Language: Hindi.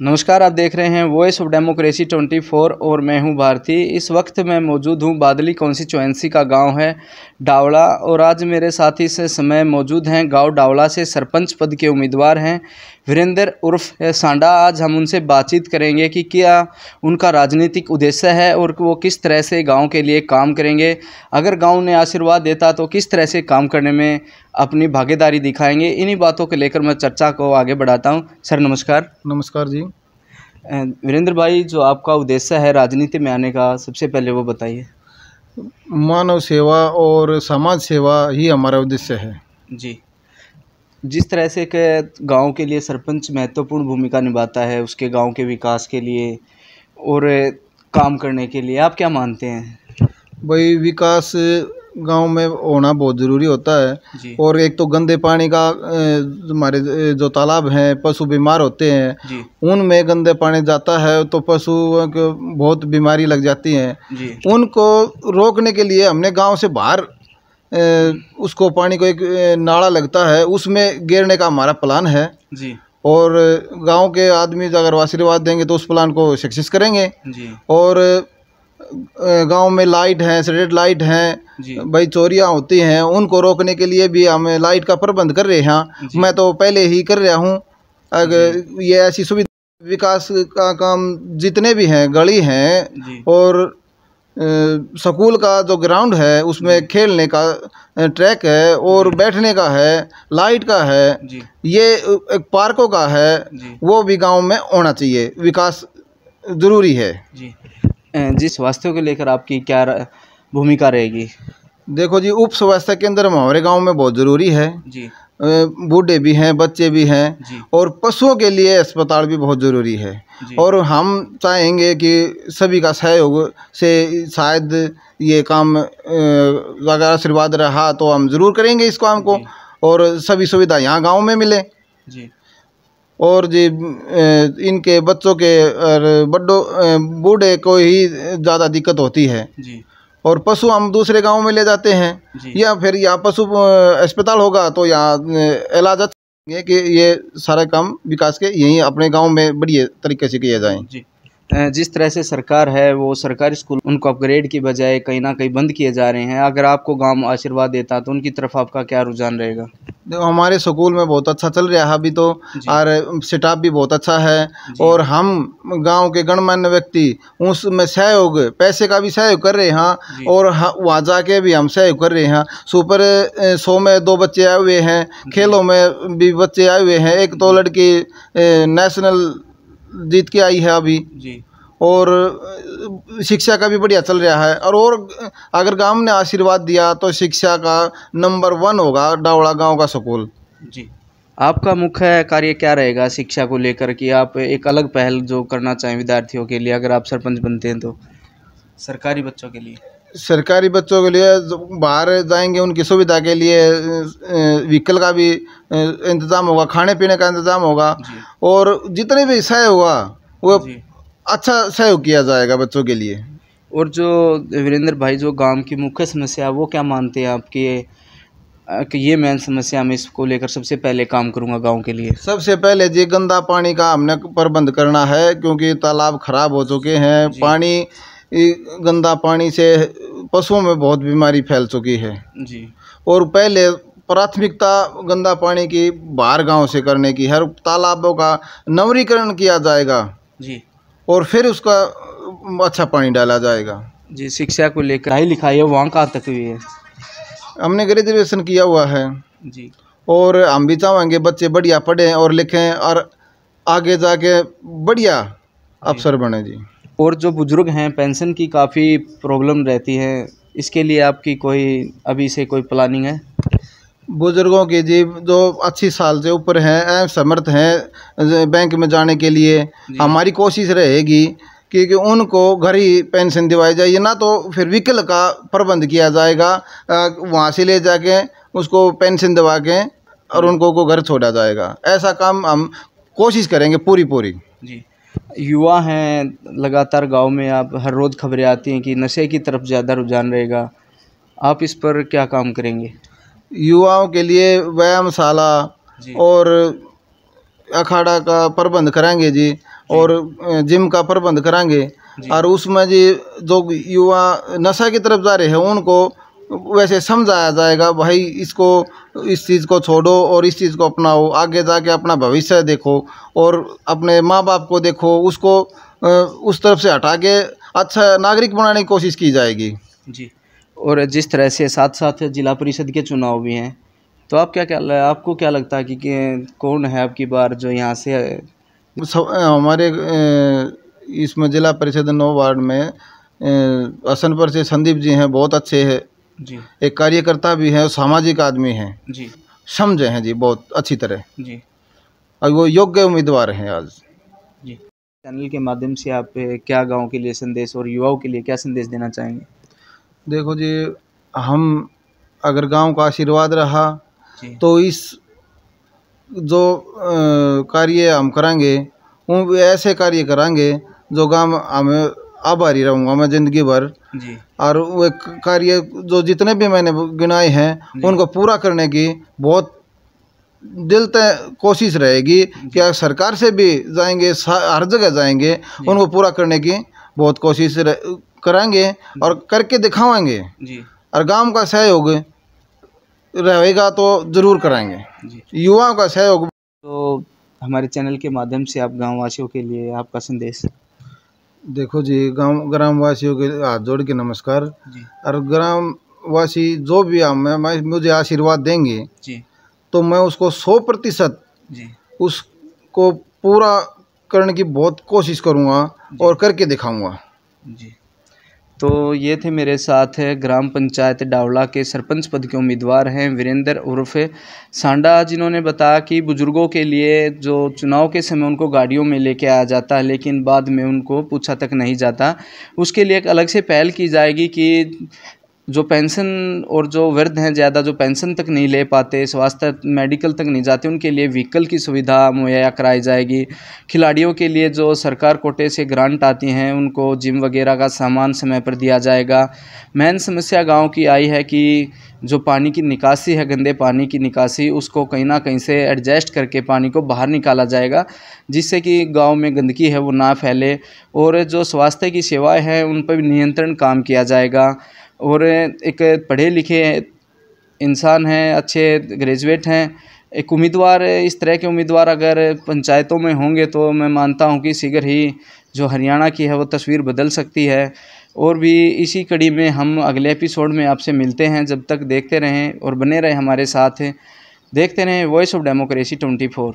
नमस्कार, आप देख रहे हैं वॉइस ऑफ डेमोक्रेसी 24 और मैं हूं भारती। इस वक्त मैं मौजूद हूं बादली कॉन्स्टिट्यूएंसी का गांव है डावला और आज मेरे साथ इस समय मौजूद हैं गांव डावला से सरपंच पद के उम्मीदवार हैं वीरेंद्र उर्फ सांडा। आज हम उनसे बातचीत करेंगे कि क्या उनका राजनीतिक उद्देश्य है और वो किस तरह से गांव के लिए काम करेंगे। अगर गांव ने आशीर्वाद देता तो किस तरह से काम करने में अपनी भागीदारी दिखाएंगे। इन्हीं बातों को लेकर मैं चर्चा को आगे बढ़ाता हूं। सर नमस्कार। नमस्कार जी। वीरेंद्र भाई, जो आपका उद्देश्य है राजनीति में आने का, सबसे पहले वो बताइए। मानव सेवा और समाज सेवा ही हमारा उद्देश्य है जी। जिस तरह से कि गांव के लिए सरपंच महत्वपूर्ण भूमिका निभाता है उसके गांव के विकास के लिए और काम करने के लिए, आप क्या मानते हैं? भाई, विकास गांव में होना बहुत ज़रूरी होता है जी। और एक तो गंदे पानी का हमारे जो तालाब हैं, पशु बीमार होते हैं जी। उनमें गंदे पानी जाता है तो पशुओं को बहुत बीमारी लग जाती हैं। जी। उनको रोकने के लिए हमने गांव से बाहर उसको पानी को एक नाला लगता है उसमें गिरने का हमारा प्लान है। जी। और गांव के आदमी अगर आशीर्वाद देंगे तो उस प्लान को सक्सेस करेंगे। जी। और गांव में लाइट है, स्ट्रीट लाइट हैं, भाई चोरियां होती हैं उनको रोकने के लिए भी हम लाइट का प्रबंध कर रहे हैं। मैं तो पहले ही कर रहा हूं। अगर ये ऐसी सुविधा विकास का काम जितने भी हैं, गली हैं और स्कूल का जो ग्राउंड है उसमें खेलने का ट्रैक है और बैठने का है, लाइट का है, ये एक पार्कों का है, वो भी गांव में होना चाहिए। विकास ज़रूरी है जी। स्वास्थ्य को लेकर आपकी क्या भूमिका रहेगी? देखो जी, उप स्वास्थ्य केंद्र हमारे गांव में बहुत ज़रूरी है जी। बूढ़े भी हैं, बच्चे भी हैं और पशुओं के लिए अस्पताल भी बहुत ज़रूरी है। और हम चाहेंगे कि सभी का सहयोग से शायद ये काम अगर आशीर्वाद रहा तो हम ज़रूर करेंगे इस काम को और सभी सुविधा यहाँ गांव में मिले जी। और जी इनके बच्चों के और बूढ़े को ही ज़्यादा दिक्कत होती है जी। और पशु हम दूसरे गांव में ले जाते हैं या फिर यहाँ पशु अस्पताल होगा तो यहाँ इलाज अच्छा कि ये सारा काम विकास के यहीं अपने गांव में बढ़िया तरीके से किया जाए जी। जिस तरह से सरकार है वो सरकारी स्कूल उनको अपग्रेड की बजाय कहीं ना कहीं बंद किए जा रहे हैं। अगर आपको गांव आशीर्वाद देता तो उनकी तरफ आपका क्या रुझान रहेगा? देखो, हमारे स्कूल में बहुत अच्छा चल रहा है अभी तो और स्टाफ भी बहुत अच्छा है और हम गांव के गणमान्य व्यक्ति उसमें सहयोग, पैसे का भी सहयोग कर रहे हैं और वहाँ जाके भी हम सहयोग कर रहे हैं। सुपर 100 में 2 बच्चे आए हुए हैं, खेलों में भी बच्चे आए हुए हैं। एक तो लड़की नेशनल जीत के आई है अभी जी। और शिक्षा का भी बढ़िया चल रहा है और अगर गांव ने आशीर्वाद दिया तो शिक्षा का नंबर 1 होगा डावड़ा गांव का स्कूल जी। आपका मुख्य कार्य क्या रहेगा शिक्षा को लेकर कि आप एक अलग पहल जो करना चाहें विद्यार्थियों के लिए अगर आप सरपंच बनते हैं तो? सरकारी बच्चों के लिए बाहर जाएंगे उनकी सुविधा के लिए व्हीकल का भी इंतज़ाम होगा, खाने पीने का इंतज़ाम होगा और जितने भी सहयोग होगा वो अच्छा सहयोग किया जाएगा बच्चों के लिए। और जो वीरेंद्र भाई, जो गांव की मुख्य समस्या है वो क्या मानते हैं आपकी कि ये मेन समस्या, मैं इसको लेकर सबसे पहले काम करूंगा गांव के लिए? सबसे पहले जी गंदा पानी का हमने प्रबंध करना है क्योंकि तालाब खराब हो चुके हैं। पानी गंदा पानी से पशुओं में बहुत बीमारी फैल चुकी है जी। और पहले प्राथमिकता गंदा पानी की बाहर गांव से करने की है। तालाबों का नवीनीकरण किया जाएगा जी और फिर उसका अच्छा पानी डाला जाएगा जी। शिक्षा को लेकर पढ़ाई लिखाई है वहाँ कहाँ तक हुई है? हमने ग्रेजुएशन किया हुआ है जी और हम भी चाहेंगे बच्चे बढ़िया पढ़ें और लिखें और आगे जाके बढ़िया अफसर बने जी। और जो बुजुर्ग हैं पेंशन की काफ़ी प्रॉब्लम रहती है, इसके लिए आपकी कोई अभी से कोई प्लानिंग है? बुजुर्गों की जी जो 80 साल से ऊपर हैं, समर्थ हैं बैंक में जाने के लिए, हमारी कोशिश रहेगी कि उनको घर ही पेंशन दिवाई जाए ना तो फिर व्हीकल का प्रबंध किया जाएगा, वहाँ से ले जाके उसको पेंशन दिवा के और उनको घर छोड़ा जाएगा। ऐसा काम हम कोशिश करेंगे पूरी जी। युवा हैं लगातार गांव में, आप हर रोज़ खबरें आती हैं कि नशे की तरफ ज़्यादा रुझान रहेगा, आप इस पर क्या काम करेंगे? युवाओं के लिए व्यायामशाला और अखाड़ा का प्रबंध कराएंगे जी, और जिम का प्रबंध कराएंगे। और उसमें जी जो युवा नशा की तरफ जा रहे हैं उनको वैसे समझाया जाएगा, भाई इसको, इस चीज़ को छोड़ो और इस चीज़ को अपनाओ, आगे जाके अपना भविष्य देखो और अपने माँ बाप को देखो, उसको उस तरफ से हटा के अच्छा नागरिक बनाने की कोशिश की जाएगी जी। और जिस तरह से साथ साथ जिला परिषद के चुनाव भी हैं, तो आपको क्या लगता है कि कौन है अब की बार जो यहाँ से हमारे इसमें जिला परिषद 9 वार्ड में हसनपुर से संदीप जी हैं, बहुत अच्छे हैं जी, एक कार्यकर्ता भी हैं, सामाजिक आदमी हैं जी, समझे हैं जी बहुत अच्छी तरह जी, और वो योग्य उम्मीदवार हैं आज जी। चैनल के माध्यम से आप क्या गांव के लिए संदेश और युवाओं के लिए क्या संदेश देना चाहेंगे? देखो जी, हम अगर गांव का आशीर्वाद रहा तो इस जो कार्य हम करेंगे वो ऐसे कार्य करेंगे जो गांव हमें आभारी रहूँगा मैं ज़िंदगी भर जी। और वो कार्य जो जितने भी मैंने गिनाए हैं उनको पूरा करने की बहुत दिल तय कोशिश रहेगी कि सरकार से भी जाएंगे, हर जगह जाएंगे, उनको पूरा करने की बहुत कोशिश करेंगे और करके दिखाएंगे जी। और गांव का सहयोग रहेगा तो ज़रूर कराएंगे जी। युवाओं का सहयोग। तो हमारे चैनल के माध्यम से आप गाँव वासियों के लिए आपका संदेश? देखो जी, ग्राम वासियों के हाथ जोड़ के नमस्कार जी। और ग्राम वासी जो भी मुझे आशीर्वाद देंगे जी, तो मैं उसको 100% उसको पूरा करने की बहुत कोशिश करूँगा और करके दिखाऊंगा जी। तो ये थे मेरे साथ ग्राम पंचायत डावला के सरपंच पद के उम्मीदवार हैं वीरेंद्र उर्फ सांडा, जिन्होंने बताया कि बुज़ुर्गों के लिए जो चुनाव के समय उनको गाड़ियों में लेके आया जाता है लेकिन बाद में उनको पूछा तक नहीं जाता, उसके लिए एक अलग से पहल की जाएगी कि जो पेंशन और जो वृद्ध हैं ज़्यादा जो पेंशन तक नहीं ले पाते, स्वास्थ्य मेडिकल तक नहीं जाते, उनके लिए व्हीकल की सुविधा मुहैया कराई जाएगी। खिलाड़ियों के लिए जो सरकार कोटे से ग्रांट आती हैं उनको जिम वगैरह का सामान समय पर दिया जाएगा। मेन समस्या गांव की आई है कि जो पानी की निकासी है, गंदे पानी की निकासी, उसको कहीं ना कहीं से एडजस्ट करके पानी को बाहर निकाला जाएगा जिससे कि गाँव में गंदगी है वो ना फैले। और जो स्वास्थ्य की सेवाएँ हैं उन पर भी नियंत्रण काम किया जाएगा। और एक पढ़े लिखे इंसान हैं, अच्छे ग्रेजुएट हैं, एक उम्मीदवार, इस तरह के उम्मीदवार अगर पंचायतों में होंगे तो मैं मानता हूं कि शीघ्र ही जो हरियाणा की है वो तस्वीर बदल सकती है। और भी इसी कड़ी में हम अगले एपिसोड में आपसे मिलते हैं। जब तक देखते रहें और बने रहें हमारे साथ, देखते रहें वॉइस ऑफ डेमोक्रेसी 24।